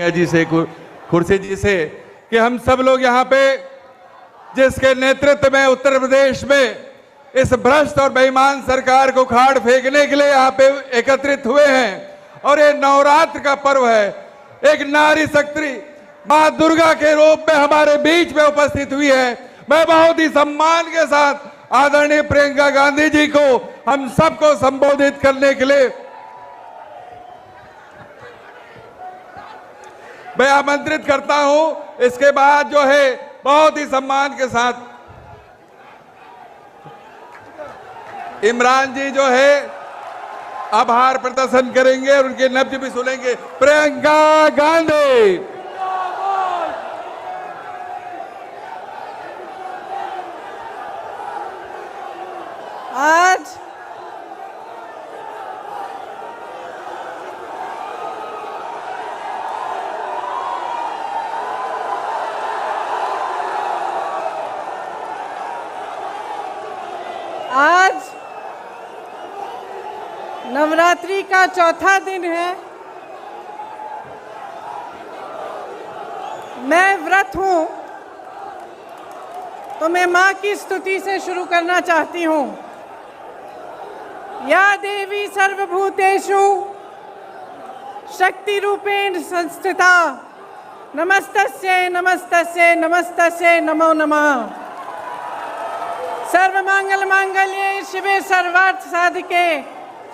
जी से, कुर्सी जी से, कि हम सब लोग यहाँ पे जिसके नेतृत्व में उत्तर प्रदेश में इस भ्रष्ट और बेईमान सरकार को उखाड़ फेंकने के लिए यहाँ पे एकत्रित हुए हैं। और ये नवरात्र का पर्व है। एक नारी शक्ति मां दुर्गा के रूप में हमारे बीच में उपस्थित हुई है। मैं बहुत ही सम्मान के साथ आदरणीय प्रियंका गांधी जी को हम सबको संबोधित करने के लिए मैं आमंत्रित करता हूं। इसके बाद जो है बहुत ही सम्मान के साथ इमरान जी जो है आभार प्रदर्शन करेंगे और उनके नब्ज भी सुनेंगे। प्रियंका गांधी। आज नवरात्रि का चौथा दिन है। मैं व्रत हूँ तो मैं माँ की स्तुति से शुरू करना चाहती हूँ। या देवी सर्वभूतेषु शक्ति रूपेण संस्थिता नमस्तस्यै नमस्तस्यै नमस्तस्यै नमो नमः। सर्वमंगल मांगल्ये शिवे सर्वार्थ साधिके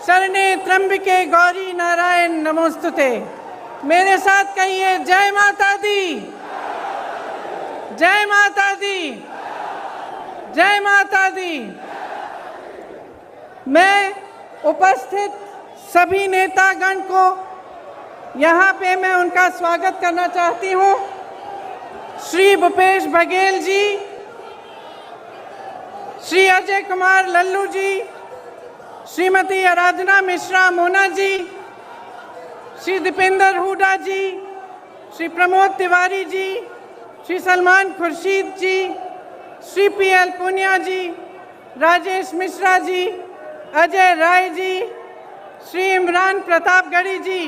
शरणे त्र्यंबके गौरी नारायण नमोस्तुते। मेरे साथ कहिए जय माता दी, जय माता दी, जय माता दी। मैं उपस्थित सभी नेतागण को यहाँ पे मैं उनका स्वागत करना चाहती हूँ। श्री भूपेश बघेल जी, श्री अजय कुमार लल्लू जी, श्रीमती आराधना मिश्रा मोना जी, श्री दीपेंद्र हुडा जी, श्री प्रमोद तिवारी जी, श्री सलमान खुर्शीद जी, श्री पीएल पुनिया जी, राजेश मिश्रा जी, अजय राय जी, श्री इमरान प्रतापगढ़ी जी,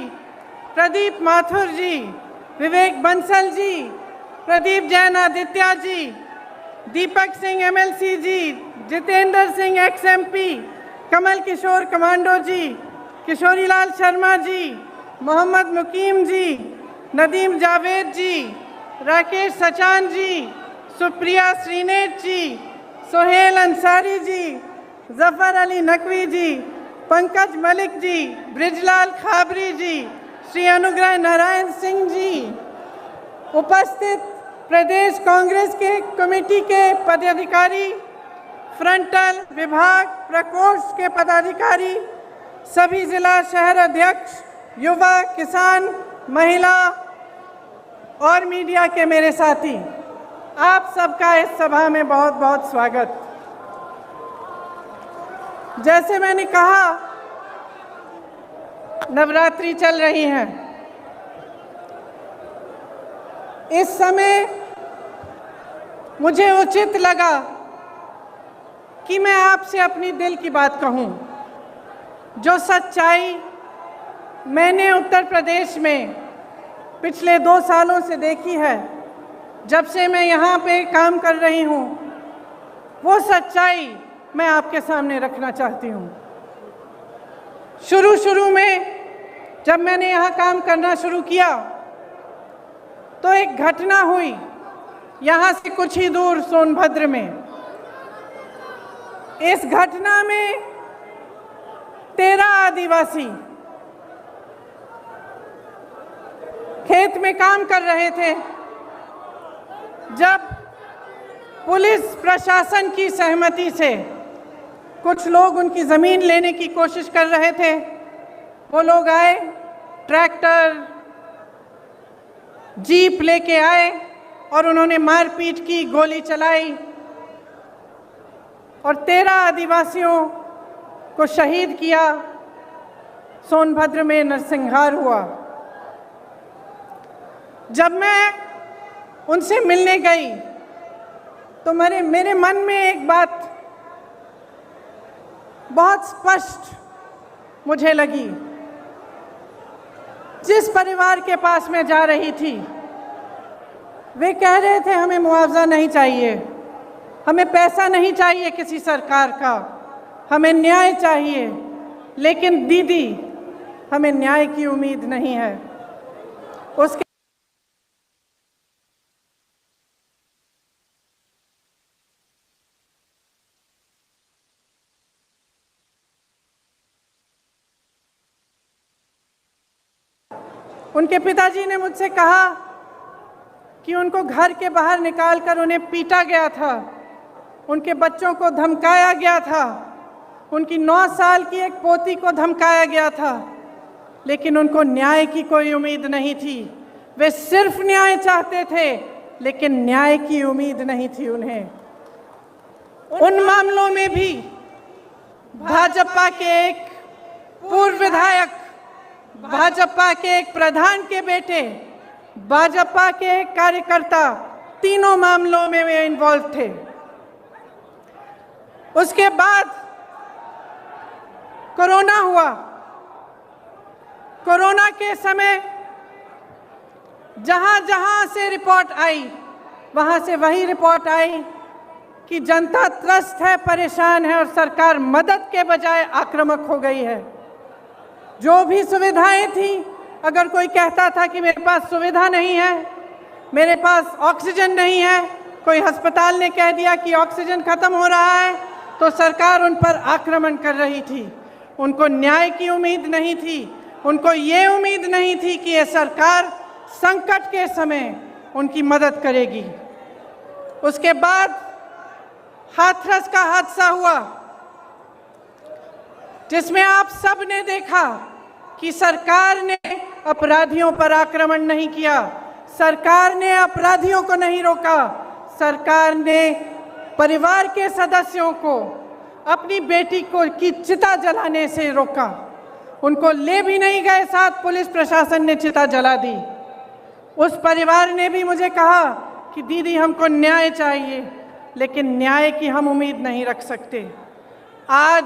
प्रदीप माथुर जी, विवेक बंसल जी, प्रदीप जैन आदित्य जी, दीपक सिंह एमएलसी जी, जितेंद्र सिंह एक्सएमपी, कमल किशोर कमांडो जी, किशोरीलाल शर्मा जी, मोहम्मद मुकीम जी, नदीम जावेद जी, राकेश सचान जी, सुप्रिया श्रीनेत जी, सोहेल अंसारी जी, जफर अली नकवी जी, पंकज मलिक जी, ब्रिजलाल खाबरी जी, श्री अनुग्रह नारायण सिंह जी, उपस्थित प्रदेश कांग्रेस के कमेटी के पदाधिकारी, फ्रंटल विभाग प्रकोष्ठ के पदाधिकारी, सभी जिला शहर अध्यक्ष, युवा, किसान, महिला और मीडिया के मेरे साथी, आप सबका इस सभा में बहुत बहुत स्वागत। जैसे मैंने कहा, नवरात्रि चल रही है। इस समय मुझे उचित लगा कि मैं आपसे अपनी दिल की बात कहूं। जो सच्चाई मैंने उत्तर प्रदेश में पिछले 2 सालों से देखी है, जब से मैं यहाँ पे काम कर रही हूँ, वो सच्चाई मैं आपके सामने रखना चाहती हूँ। शुरू में जब मैंने यहाँ काम करना शुरू किया तो एक घटना हुई यहाँ से कुछ ही दूर सोनभद्र में। इस घटना में 13 आदिवासी खेत में काम कर रहे थे। जब पुलिस प्रशासन की सहमति से कुछ लोग उनकी ज़मीन लेने की कोशिश कर रहे थे, वो लोग आए, ट्रैक्टर, जीप लेके आए और उन्होंने मारपीट की, गोली चलाई और 13 आदिवासियों को शहीद किया। सोनभद्र में नरसंहार हुआ। जब मैं उनसे मिलने गई तो मेरे मन में एक बात बहुत स्पष्ट मुझे लगी। जिस परिवार के पास मैं जा रही थी, वे कह रहे थे हमें मुआवजा नहीं चाहिए, हमें पैसा नहीं चाहिए किसी सरकार का, हमें न्याय चाहिए। लेकिन दीदी, हमें न्याय की उम्मीद नहीं है। उसके उनके पिताजी ने मुझसे कहा कि उनको घर के बाहर निकालकर उन्हें पीटा गया था, उनके बच्चों को धमकाया गया था, उनकी 9 साल की एक पोती को धमकाया गया था, लेकिन उनको न्याय की कोई उम्मीद नहीं थी। वे सिर्फ न्याय चाहते थे, लेकिन न्याय की उम्मीद नहीं थी उन्हें। उन मामलों में भी भाजपा के एक पूर्व विधायक, भाजपा के एक प्रधान के बेटे, भाजपा के एक कार्यकर्ता, तीनों मामलों में वे इन्वॉल्व थे। उसके बाद कोरोना हुआ। कोरोना के समय जहां जहां से रिपोर्ट आई, वहां से वही रिपोर्ट आई कि जनता त्रस्त है, परेशान है और सरकार मदद के बजाय आक्रामक हो गई है। जो भी सुविधाएं थी, अगर कोई कहता था कि मेरे पास सुविधा नहीं है, मेरे पास ऑक्सीजन नहीं है, कोई अस्पताल ने कह दिया कि ऑक्सीजन खत्म हो रहा है, तो सरकार उन पर आक्रमण कर रही थी। उनको न्याय की उम्मीद नहीं थी, उनको ये उम्मीद नहीं थी कि ये सरकार संकट के समय उनकी मदद करेगी। उसके बाद हाथरस का हादसा हुआ, जिसमें आप सब ने देखा कि सरकार ने अपराधियों पर आक्रमण नहीं किया, सरकार ने अपराधियों को नहीं रोका, सरकार ने परिवार के सदस्यों को अपनी बेटी को की चिता जलाने से रोका। उनको ले भी नहीं गए साथ, पुलिस प्रशासन ने चिता जला दी। उस परिवार ने भी मुझे कहा कि दीदी हमको न्याय चाहिए, लेकिन न्याय की हम उम्मीद नहीं रख सकते। आज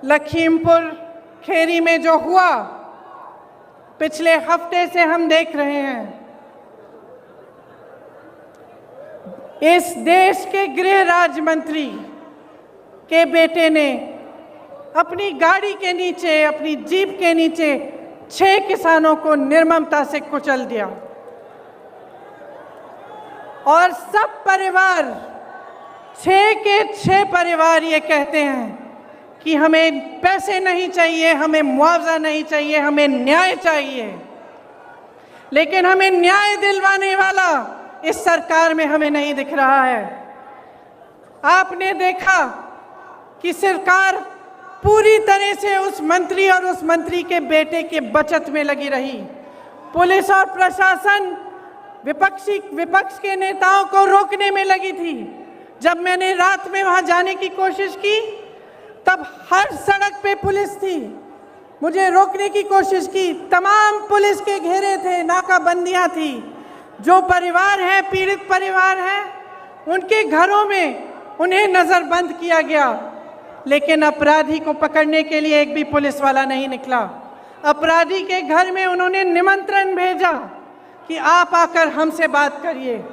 लखीमपुर खेरी में जो हुआ, पिछले हफ्ते से हम देख रहे हैं। इस देश के गृह राज्य मंत्री के बेटे ने अपनी गाड़ी के नीचे, अपनी जीप के नीचे 6 किसानों को निर्ममता से कुचल दिया और सब परिवार, 6 के 6 परिवार ये कहते हैं कि हमें पैसे नहीं चाहिए, हमें मुआवजा नहीं चाहिए, हमें न्याय चाहिए। लेकिन हमें न्याय दिलवाने वाला इस सरकार में हमें नहीं दिख रहा है। आपने देखा कि सरकार पूरी तरह से उस मंत्री और उस मंत्री के बेटे के बचत में लगी रही। पुलिस और प्रशासन विपक्ष के नेताओं को रोकने में लगी थी। जब मैंने रात में वहां जाने की कोशिश की, तब हर सड़क पे पुलिस थी, मुझे रोकने की कोशिश की, तमाम पुलिस के घेरे थे, नाकाबंदियां थी। जो परिवार है, पीड़ित परिवार है, उनके घरों में उन्हें नजरबंद किया गया, लेकिन अपराधी को पकड़ने के लिए एक भी पुलिस वाला नहीं निकला। अपराधी के घर में उन्होंने निमंत्रण भेजा कि आप आकर हमसे बात करिए।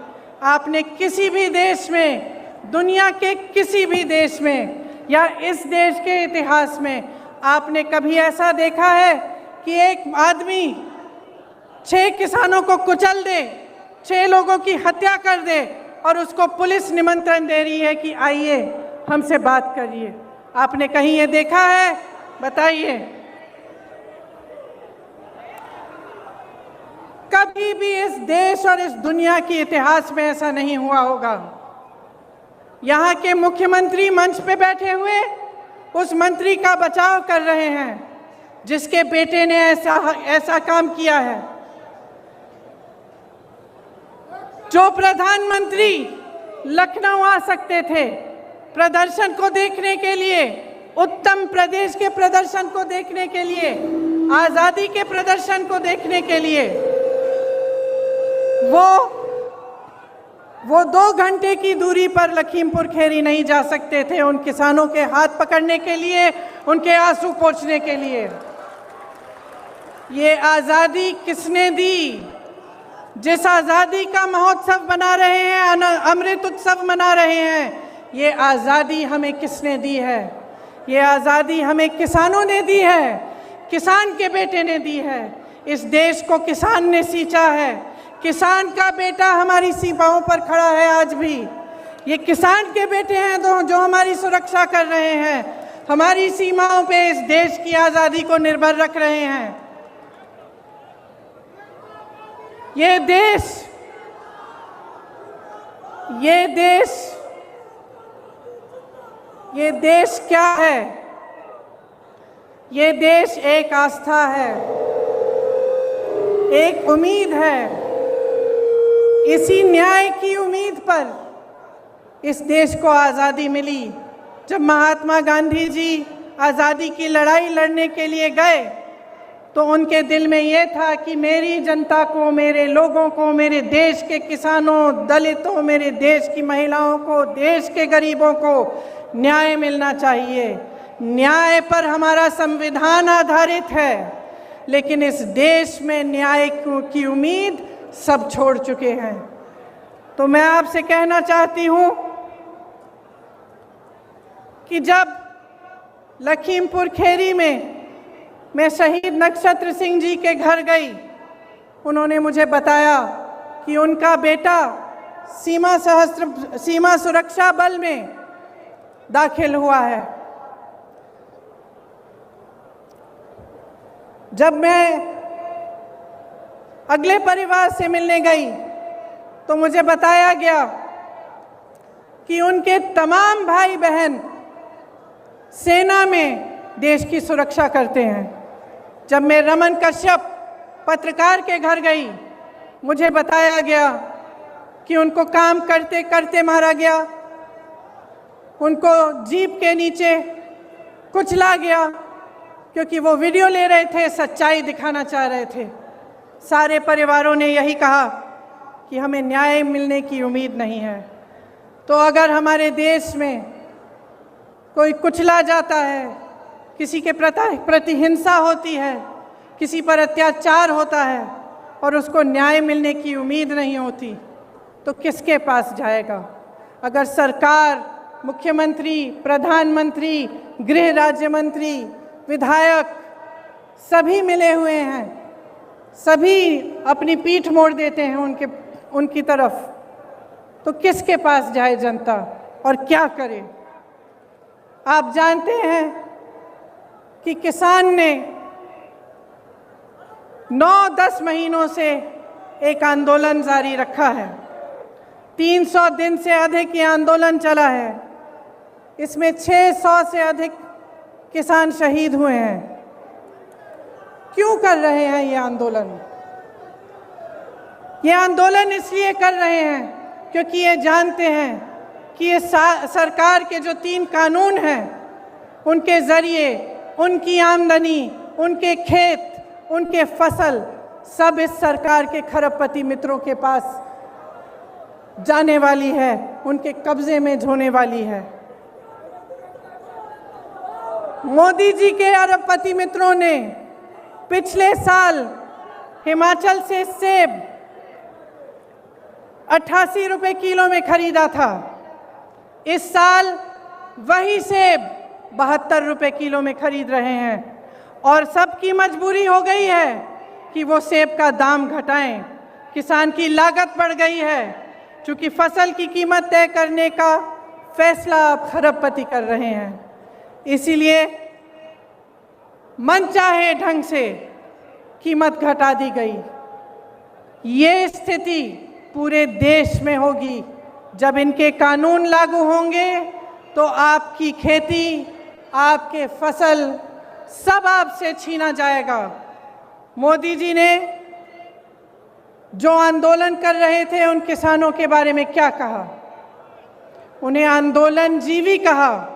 आपने किसी भी देश में, दुनिया के किसी भी देश में या इस देश के इतिहास में आपने कभी ऐसा देखा है कि एक आदमी 6 किसानों को कुचल दे, 6 लोगों की हत्या कर दे और उसको पुलिस निमंत्रण दे रही है कि आइए हमसे बात करिए? आपने कहीं ये देखा है? बताइए। कभी भी इस देश और इस दुनिया के इतिहास में ऐसा नहीं हुआ होगा। यहाँ के मुख्यमंत्री मंच पे बैठे हुए उस मंत्री का बचाव कर रहे हैं जिसके बेटे ने ऐसा काम किया है। जो प्रधानमंत्री लखनऊ आ सकते थे प्रदर्शन को देखने के लिए, उत्तर प्रदेश के प्रदर्शन को देखने के लिए, आजादी के प्रदर्शन को देखने के लिए, वो 2 घंटे की दूरी पर लखीमपुर खेरी नहीं जा सकते थे उन किसानों के हाथ पकड़ने के लिए, उनके आंसू पोंछने के लिए। ये आज़ादी किसने दी? जिस आज़ादी का महोत्सव मना रहे हैं, अमृत उत्सव मना रहे हैं, ये आज़ादी हमें किसने दी है? ये आज़ादी हमें किसानों ने दी है, किसान के बेटे ने दी है। इस देश को किसान ने सींचा है। किसान का बेटा हमारी सीमाओं पर खड़ा है आज भी। ये किसान के बेटे हैं जो हमारी सुरक्षा कर रहे हैं, हमारी सीमाओं पे इस देश की आज़ादी को निर्भर रख रहे हैं। ये देश क्या है? ये देश एक आस्था है, एक उम्मीद है। इसी न्याय की उम्मीद पर इस देश को आज़ादी मिली। जब महात्मा गांधी जी आज़ादी की लड़ाई लड़ने के लिए गए तो उनके दिल में ये था कि मेरी जनता को, मेरे लोगों को, मेरे देश के किसानों, दलितों, मेरे देश की महिलाओं को, देश के गरीबों को न्याय मिलना चाहिए। न्याय पर हमारा संविधान आधारित है, लेकिन इस देश में न्याय की उम्मीद सब छोड़ चुके हैं। तो मैं आपसे कहना चाहती हूँ कि जब लखीमपुर खीरी में मैं शहीद नक्षत्र सिंह जी के घर गई, उन्होंने मुझे बताया कि उनका बेटा सीमा सुरक्षा बल में दाखिल हुआ है। जब मैं अगले परिवार से मिलने गई तो मुझे बताया गया कि उनके तमाम भाई बहन सेना में देश की सुरक्षा करते हैं। जब मैं रमन कश्यप पत्रकार के घर गई, मुझे बताया गया कि उनको काम करते करते मारा गया, उनको जीप के नीचे कुचला गया क्योंकि वो वीडियो ले रहे थे, सच्चाई दिखाना चाह रहे थे। सारे परिवारों ने यही कहा कि हमें न्याय मिलने की उम्मीद नहीं है। तो अगर हमारे देश में कोई कुचला जाता है, किसी के प्रति हिंसा होती है, किसी पर अत्याचार होता है और उसको न्याय मिलने की उम्मीद नहीं होती, तो किसके पास जाएगा? अगर सरकार, मुख्यमंत्री, प्रधानमंत्री, गृह राज्य मंत्री, विधायक सभी मिले हुए हैं, सभी अपनी पीठ मोड़ देते हैं उनकी तरफ, तो किसके पास जाए जनता और क्या करे? आप जानते हैं कि किसान ने 9-10 महीनों से एक आंदोलन जारी रखा है। 300 दिन से अधिक ये आंदोलन चला है। इसमें 600 से अधिक किसान शहीद हुए हैं। क्यों कर रहे हैं ये आंदोलन? ये आंदोलन इसलिए कर रहे हैं क्योंकि ये जानते हैं कि ये सरकार के जो 3 कानून हैं, उनके ज़रिए उनकी आमदनी, उनके खेत, उनके फसल सब इस सरकार के खरबपति मित्रों के पास जाने वाली है, उनके कब्जे में होने वाली है। मोदी जी के अरबपति मित्रों ने पिछले साल हिमाचल से सेब 88 रुपए किलो में खरीदा था। इस साल वही सेब 72 रुपए किलो में खरीद रहे हैं और सबकी मजबूरी हो गई है कि वो सेब का दाम घटाएं। किसान की लागत बढ़ गई है, क्योंकि फसल की कीमत तय करने का फैसला आप खरबपति कर रहे हैं। इसीलिए मनचाहे ढंग से कीमत घटा दी गई। ये स्थिति पूरे देश में होगी। जब इनके कानून लागू होंगे तो आपकी खेती, आपके फसल सब आपसे छीना जाएगा। मोदी जी ने जो आंदोलन कर रहे थे उन किसानों के बारे में क्या कहा? उन्हें आंदोलनजीवी कहा,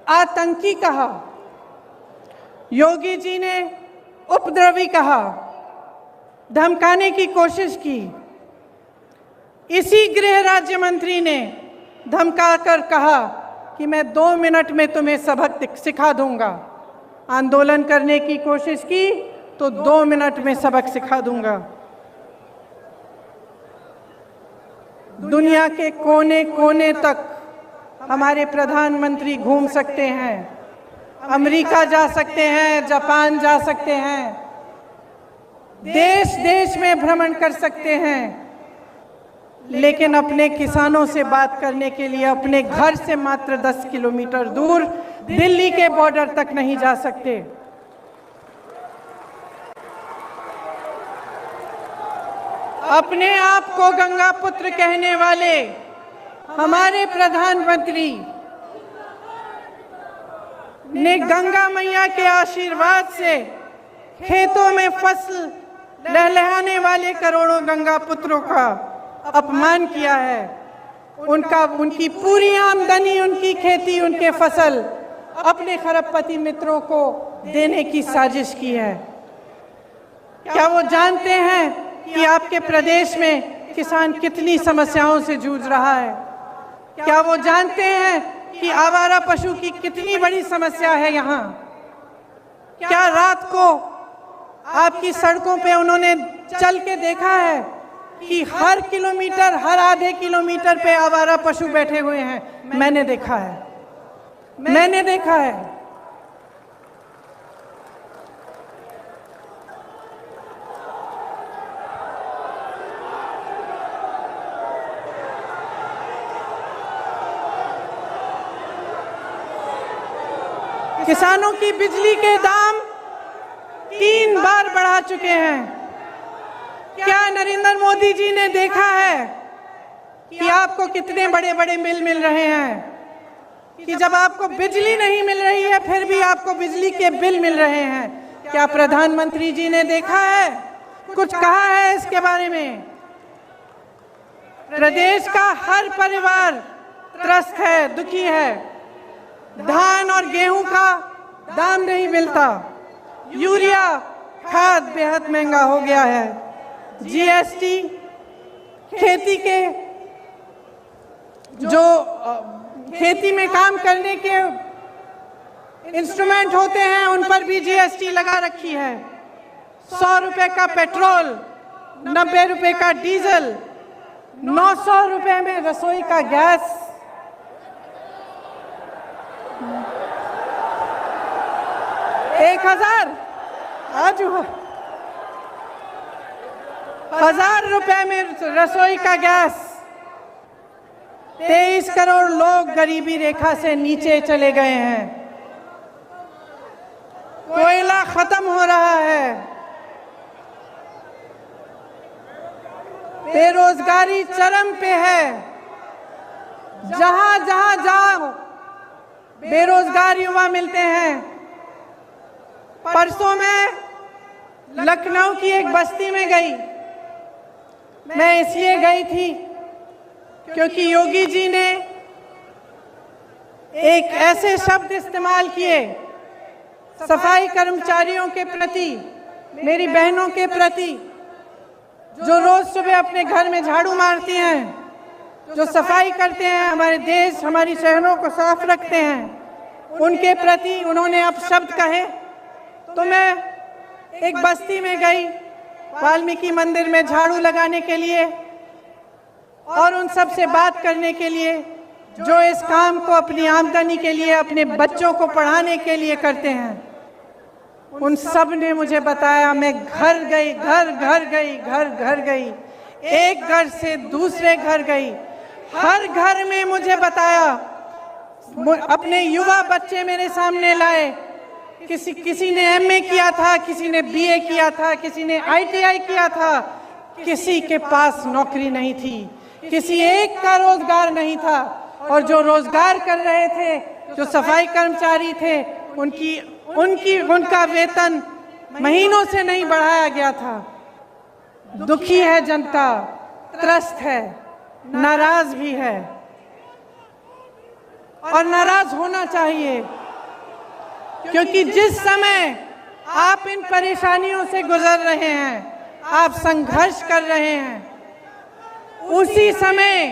आतंकी कहा, योगी जी ने उपद्रवी कहा, धमकाने की कोशिश की। इसी गृह राज्य मंत्री ने धमकाकर कहा कि मैं 2 मिनट में तुम्हें सबक सिखा दूंगा। आंदोलन करने की कोशिश की तो 2 मिनट में सबक सिखा दूंगा। दुनिया के कोने कोने तक हमारे प्रधानमंत्री घूम सकते हैं, अमेरिका जा सकते हैं, जापान जा सकते हैं, देश देश में भ्रमण कर सकते हैं, लेकिन अपने किसानों से बात करने के लिए अपने घर से मात्र 10 किलोमीटर दूर दिल्ली के बॉर्डर तक नहीं जा सकते। अपने आप को गंगा पुत्र कहने वाले हमारे प्रधानमंत्री ने गंगा मैया के आशीर्वाद से खेतों में फसल लहलहाने वाले करोड़ों गंगा पुत्रों का अपमान किया है। उनकी पूरी आमदनी, उनकी खेती, उनके फसल अपने खरबपति मित्रों को देने की साजिश की है। क्या वो जानते हैं कि आपके प्रदेश में किसान कितनी समस्याओं से जूझ रहा है? क्या वो जानते हैं कि आवारा पशु की कितनी बड़ी समस्या है यहाँ? क्या रात को आपकी सड़कों पे उन्होंने चल के देखा है कि हर किलोमीटर, हर आधे किलोमीटर पे आवारा पशु बैठे हुए हैं? मैंने देखा है, मैंने देखा है। किसानों की बिजली के दाम 3 बार बढ़ा चुके हैं। क्या नरेंद्र मोदी जी ने देखा है कि आपको कितने बड़े बड़े बिल मिल रहे हैं? कि जब आपको बिजली नहीं मिल रही है फिर भी आपको बिजली के बिल मिल रहे हैं। क्या प्रधानमंत्री जी ने देखा है, कुछ कहा है इसके बारे में? प्रदेश का हर परिवार त्रस्त है, दुखी है। धान और गेहूं का दाम नहीं मिलता, यूरिया खाद बेहद महंगा हो गया है, जीएसटी, खेती के जो खेती में काम करने के इंस्ट्रूमेंट होते हैं उन पर भी जीएसटी लगा रखी है। 100 रुपए का पेट्रोल, 90 रुपए का डीजल, 900 रुपए में रसोई का गैस, 1000 आज 1000 रुपए में रसोई का गैस। 23 करोड़ लोग गरीबी रेखा से नीचे चले गए हैं। कोयला खत्म हो रहा है, बेरोजगारी चरम पे है। जहां जहां जाओ बेरोजगार युवा मिलते हैं। परसों मैं लखनऊ की एक बस्ती में गई। मैं इसलिए गई थी क्योंकि योगी जी ने एक ऐसे शब्द इस्तेमाल किए सफाई कर्मचारियों के प्रति, मेरी बहनों के प्रति, जो रोज सुबह अपने घर में झाड़ू मारती हैं, जो सफाई करते हैं, हमारे देश, हमारी शहरों को साफ रखते हैं, उनके प्रति उन्होंने अब शब्द कहे। तो मैं एक बस्ती में गई वाल्मीकि मंदिर में झाड़ू लगाने के लिए और उन सब से बात करने के लिए जो इस काम को अपनी आमदनी के लिए, अपने बच्चों को पढ़ाने के लिए करते हैं। उन सब ने मुझे बताया, मैं घर गई, घर गई, एक घर से दूसरे घर गई, हर घर में मुझे बताया, अपने युवा बच्चे मेरे सामने लाए। किसी ने एमए किया था, किसी ने बीए किया था, किसी ने आईटीआई किया था, किसी के पास नौकरी नहीं थी, किसी एक का रोजगार नहीं था। और जो रोजगार कर रहे थे, जो सफाई कर्मचारी थे, उनका वेतन महीनों से नहीं बढ़ाया गया था। दुखी है जनता, त्रस्त है, नाराज भी है और नाराज होना चाहिए, क्योंकि जिस समय आप इन परेशानियों से गुजर रहे हैं, आप संघर्ष कर रहे हैं, उसी समय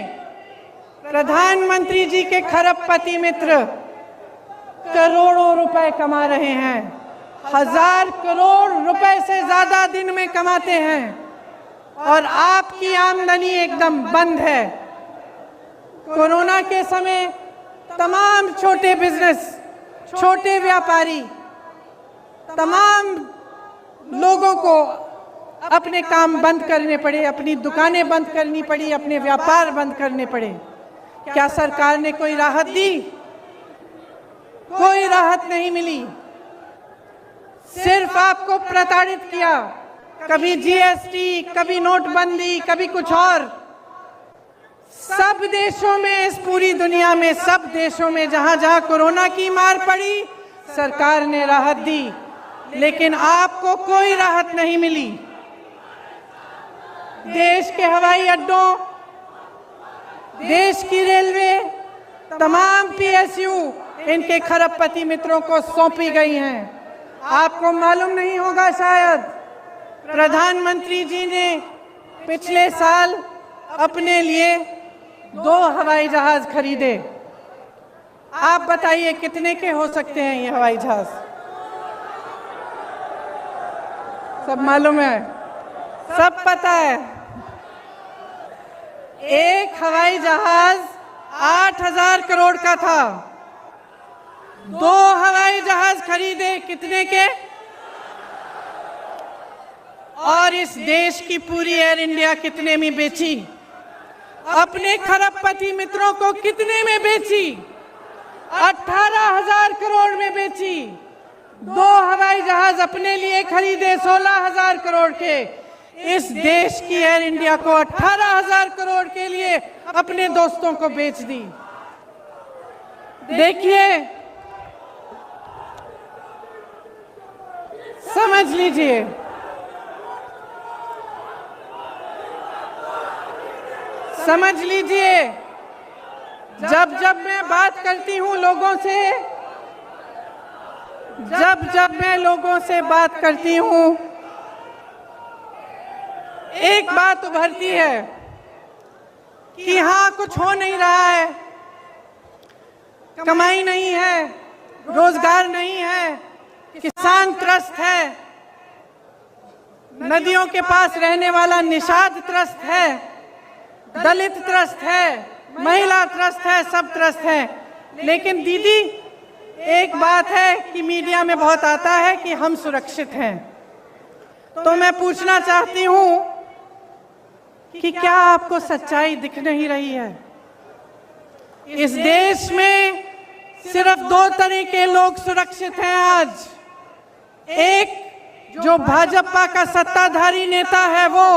प्रधानमंत्री जी के खरबपति मित्र करोड़ों रुपए कमा रहे हैं। 1000 करोड़ रुपए से ज्यादा दिन में कमाते हैं और आपकी आमदनी एकदम बंद है। कोरोना के समय तमाम छोटे बिजनेस, छोटे व्यापारी, तमाम लोगों को अपने काम बंद करने पड़े, अपनी दुकानें बंद करनी पड़ी, अपने व्यापार बंद करने पड़े। क्या सरकार ने कोई राहत दी? कोई राहत नहीं मिली, सिर्फ आपको प्रताड़ित किया। कभी जीएसटी, कभी नोटबंदी, कभी कुछ और। सब देशों में, इस पूरी दुनिया में, सब देशों में जहां जहां कोरोना की मार पड़ी, सरकार ने राहत दी, लेकिन आपको कोई राहत नहीं मिली। देश के हवाई अड्डों, देश की रेलवे, तमाम पीएसयू इनके खरबपति मित्रों को सौंपी गई हैं। आपको मालूम नहीं होगा शायद, प्रधानमंत्री जी ने पिछले साल अपने लिए 2 हवाई जहाज खरीदे। आप बताइए कितने के हो सकते हैं ये हवाई जहाज? सब मालूम है, सब पता है। एक हवाई जहाज 8000 करोड़ का था। 2 हवाई जहाज खरीदे, कितने के? और इस देश की पूरी एयर इंडिया कितने में बेची? अपने खरबपति मित्रों को कितने में बेची? 18,000 करोड़ में बेची। 2 हवाई जहाज अपने लिए खरीदे 16,000 करोड़ के। इस देश की एयर इंडिया को 18,000 करोड़ के लिए अपने दोस्तों को बेच दी। देखिए, समझ लीजिए, समझ लीजिए, जब जब मैं बात करती हूं लोगों से, जब जब मैं लोगों से बात करती हूं, एक बात उभरती है कि हाँ, कुछ हो नहीं रहा है, कमाई नहीं है, रोजगार नहीं है, किसान त्रस्त है, नदियों के पास रहने वाला निषाद त्रस्त है, दलित त्रस्त है, महिला त्रस्त है, सब त्रस्त है। लेकिन दीदी, एक बात है कि मीडिया में बहुत आता है कि हम सुरक्षित हैं। तो मैं पूछना चाहती हूं कि क्या आपको सच्चाई दिख नहीं रही है? इस देश में सिर्फ 2 तरह के लोग सुरक्षित हैं आज। एक, जो भाजपा का सत्ताधारी नेता है वो,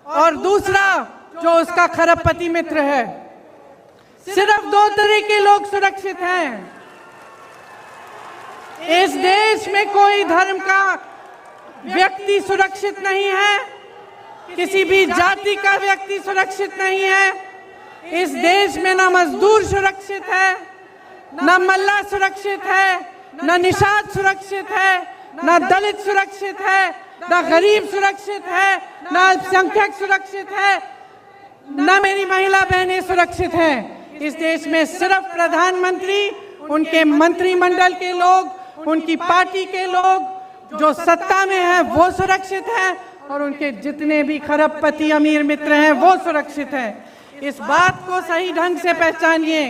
और दूसरा जो उसका खरबपति मित्र है। सिर्फ 2 तरह के लोग सुरक्षित हैं। इस देश में कोई धर्म का व्यक्ति सुरक्षित नहीं है, किसी भी जाति का व्यक्ति सुरक्षित नहीं है। इस देश में ना मजदूर सुरक्षित है, ना मल्ला सुरक्षित है, ना निषाद सुरक्षित है, ना दलित सुरक्षित है, ना गरीब सुरक्षित है, ना अल्पसंख्यक सुरक्षित है, ना मेरी महिला बहनें सुरक्षित हैं। इस देश में सिर्फ प्रधानमंत्री, उनके मंत्रिमंडल के लोग, उनकी पार्टी के लोग जो सत्ता में हैं वो सुरक्षित हैं, और उनके जितने भी खरबपति अमीर मित्र हैं वो सुरक्षित हैं। इस बात को सही ढंग से पहचानिए।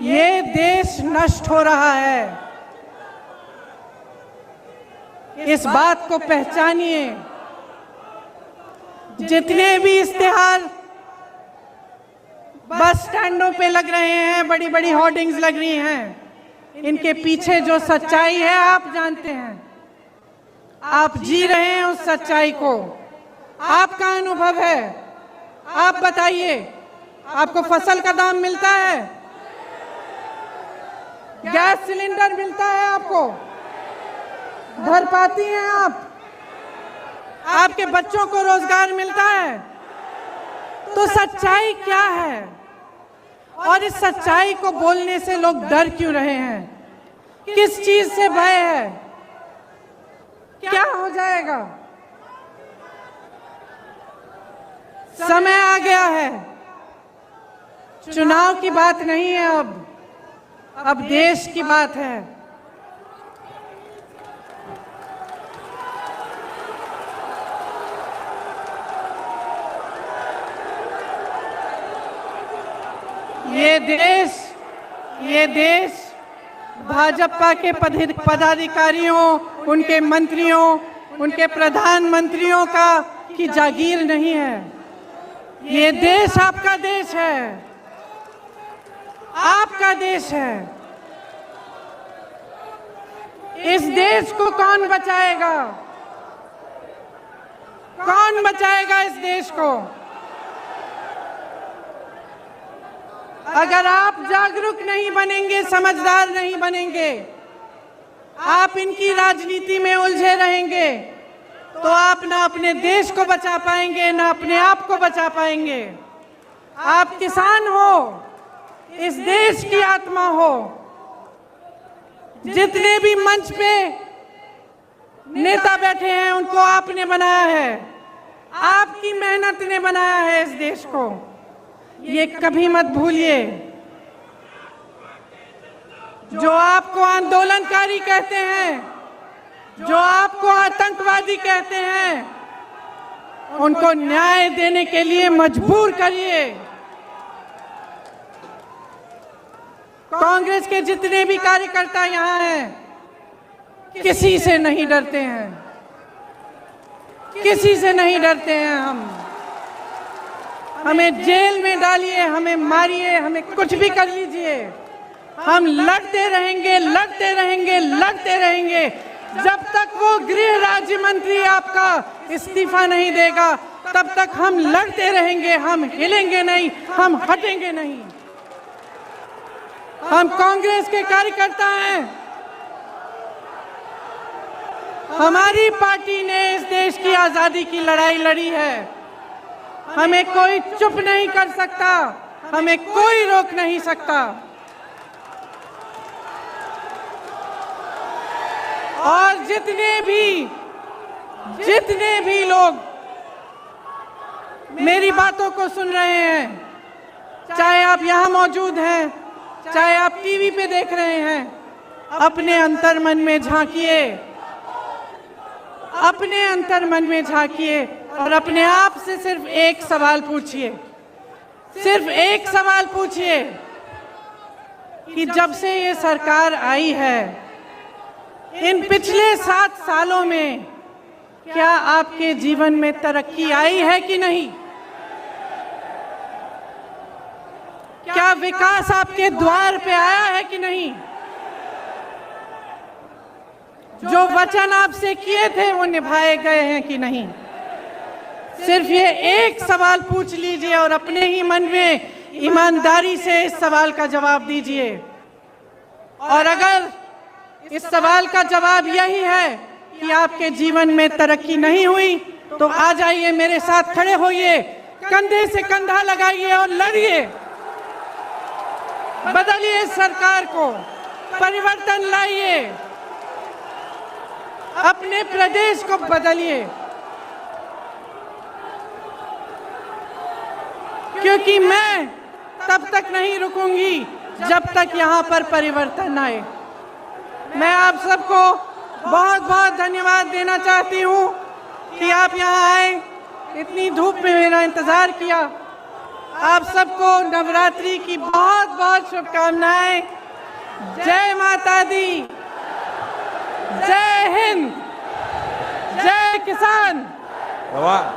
ये देश नष्ट हो रहा है, इस बात को पहचानिए। जितने भी इश्तिहार बस स्टैंडों पे लग रहे हैं, बड़ी बड़ी होर्डिंग्स लग रही हैं, इनके पीछे जो सच्चाई है आप जानते हैं। आप जी रहे हैं उस सच्चाई को, आपका अनुभव है। आप बताइए, आपको फसल का दाम मिलता है? गैस सिलेंडर मिलता है आपको? भर पाती हैं आप? आपके बच्चों को रोजगार मिलता है? तो सच्चाई क्या है? और इस सच्चाई को बोलने से लोग डर क्यों रहे हैं? किस चीज से भय है? क्या हो जाएगा? समय आ गया है, चुनाव की बात नहीं है। अब देश की बात है। ये देश भाजपा के पदाधिकारियों, उनके मंत्रियों, उनके प्रधानमंत्रियों की जागीर नहीं है। ये देश आपका देश है, आपका देश है। इस देश को कौन बचाएगा? कौन बचाएगा इस देश को? अगर आप जागरूक नहीं बनेंगे, समझदार नहीं बनेंगे, आप इनकी राजनीति में उलझे रहेंगे, तो आप ना अपने देश को बचा पाएंगे, ना अपने आप को बचा पाएंगे। आप किसान हो, इस देश की आत्मा हो। जितने भी मंच पे नेता बैठे हैं, उनको आपने बनाया है, आपकी मेहनत ने बनाया है इस देश को। ये कभी मत भूलिए। जो आपको आंदोलनकारी कहते हैं, जो आपको आतंकवादी कहते हैं, उनको न्याय देने के लिए मजबूर करिए। कांग्रेस के जितने भी कार्यकर्ता यहाँ हैं, किसी से नहीं डरते हैं, किसी से नहीं डरते हैं। हमें जेल में डालिए, हमें मारिए, हमें कुछ भी कर लीजिए, हम लड़ते रहेंगे, लड़ते रहेंगे, लड़ते रहेंगे जब तक वो गृह राज्य मंत्री आपका इस्तीफा नहीं देगा। तब तक हम लड़ते रहेंगे, हम हिलेंगे नहीं, हम हटेंगे नहीं। हम कांग्रेस के कार्यकर्ता हैं। हमारी पार्टी ने इस देश की आजादी की लड़ाई लड़ी है। हमें कोई चुप नहीं कर सकता, हमें कोई रोक नहीं सकता। और जितने भी लोग मेरी बातों को सुन रहे हैं, चाहे आप यहाँ मौजूद हैं, चाहे आप टीवी पे देख रहे हैं, अपने अंतर्मन में झांकिए, अपने अंतर्मन में झांकिए और अपने आप से सिर्फ एक सवाल पूछिए, सिर्फ एक सवाल पूछिए कि जब से ये सरकार आई है, इन पिछले 7 सालों में क्या आपके जीवन में तरक्की आई है कि नहीं? क्या विकास आपके द्वार पे आया है कि नहीं? जो वचन आपसे किए थे वो निभाए गए हैं कि नहीं? सिर्फ ये एक सवाल पूछ लीजिए और अपने ही मन में ईमानदारी से इस सवाल का जवाब दीजिए। और अगर इस सवाल का जवाब यही है कि आपके जीवन में तरक्की नहीं हुई, तो आ जाइए, मेरे साथ खड़े होइए, कंधे से कंधा लगाइए और लड़िए। बदलिए सरकार को, परिवर्तन लाइए, अपने प्रदेश को बदलिए, क्योंकि मैं तब तक नहीं रुकूंगी जब तक यहाँ पर परिवर्तन आए। मैं आप सबको बहुत बहुत धन्यवाद देना चाहती हूँ कि आप यहाँ आए, इतनी धूप में मेरा इंतजार किया। आप सबको नवरात्रि की बहुत बहुत शुभकामनाएं। जय माता दी, जय हिंद, जय किसान,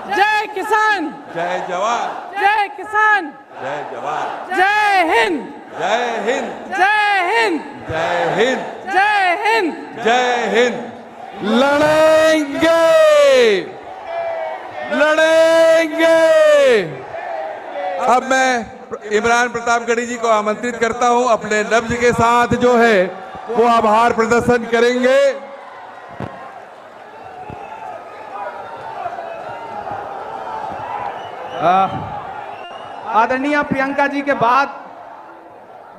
जय किसान, जय जवान, जय किसान, जय जवान, जय हिंद, जय हिंद, जय हिंद, जय हिंद, जय हिंद, जय हिंद। लड़ेंगे, लड़ेंगे। अब मैं इमरान प्रतापगढ़ी जी को आमंत्रित करता हूं, अपने लफ्ज के साथ जो है वो आभार प्रदर्शन करेंगे। आदरणीय प्रियंका जी के बाद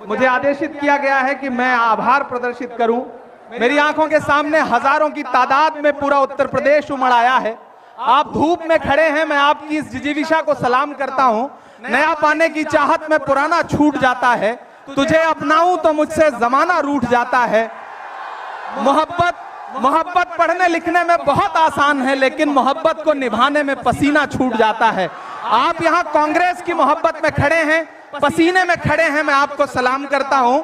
मुझे आदेशित किया गया है कि मैं आभार प्रदर्शित करूं। मेरी आंखों के सामने हजारों की तादाद में पूरा उत्तर प्रदेश उमड़ आया है। आप धूप में खड़े हैं, मैं आपकी इस जिजीविषा को सलाम करता हूं। नया पाने की चाहत में पुराना छूट जाता है। तुझे अपनाऊं तो मुझसे जमाना रूठ जाता है। मोहब्बत पढ़ने लिखने में बहुत आसान है, लेकिन मोहब्बत को निभाने में पसीना छूट जाता है। आप यहाँ कांग्रेस की मोहब्बत में खड़े हैं, पसीने में खड़े हैं, मैं आपको सलाम करता हूं।